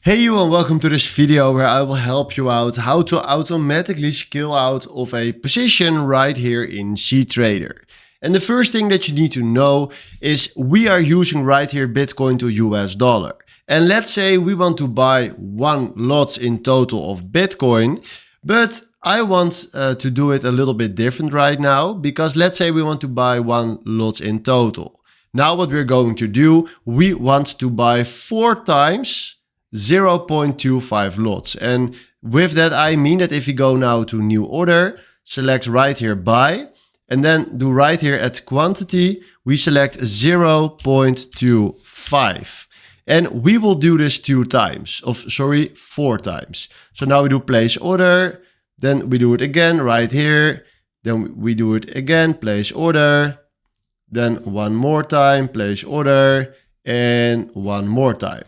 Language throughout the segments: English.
Hey you, and welcome to this video where I will help you out how to automatically scale out of a position right here in cTrader. And the first thing that you need to know is we are using right here Bitcoin to US dollar. And let's say we want to buy one lot in total of Bitcoin, but I want to do it a little bit different right now, because let's say we want to buy one lot in total. Now what we're going to do, we want to buy 4 times 0.25 lots. And with that, I mean that if you go now to new order, select right here buy, and then do right here at quantity, we select 0.25. And we will do this 4 times. So now we do place order, then we do it again right here, then we do it again, place order, then one more time, place order, and one more time.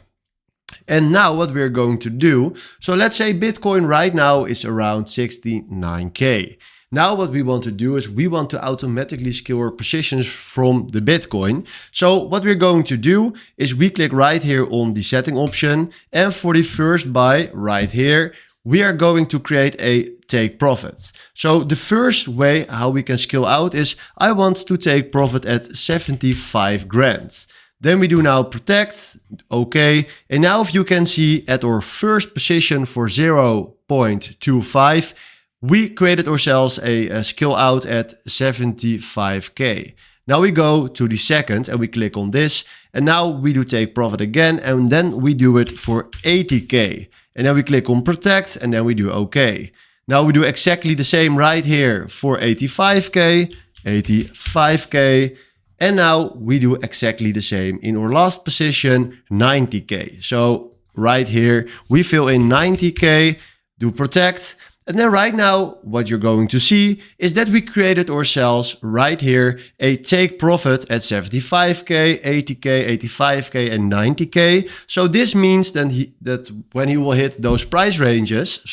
And now what we're going to do, so let's say Bitcoin right now is around 69K. Now what we want to do is we want to automatically scale our positions from the Bitcoin. So what we're going to do is we click right here on the setting option, and for the first buy right here, we are going to create a take profit. So the first way how we can scale out is I want to take profit at 75 grand. Then we do now protect, okay. And now if you can see at our first position for 0.25, we created ourselves a scale out at 75K. Now we go to the second and we click on this, and now we do take profit again, and then we do it for 80K. And then we click on protect, and then we do okay. Now we do exactly the same right here for 85K, 85K. And now we do exactly the same in our last position, 90K. So right here, we fill in 90K, do protect. And then right now, what you're going to see is that we created ourselves right here a take profit at 75K, 80K, 85K, and 90K. So this means then that when he will hit those price ranges,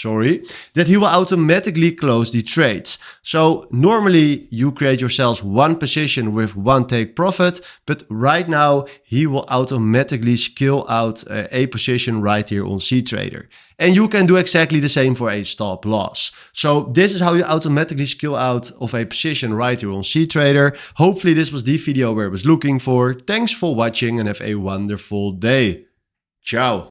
that he will automatically close the trades. So normally you create yourselves one position with one take profit, but right now he will automatically scale out a position right here on cTrader. And you can do exactly the same for a stop loss. So this is how you automatically scale out of a position right here on cTrader. Hopefully this was the video where I was looking for. Thanks for watching and have a wonderful day. Ciao.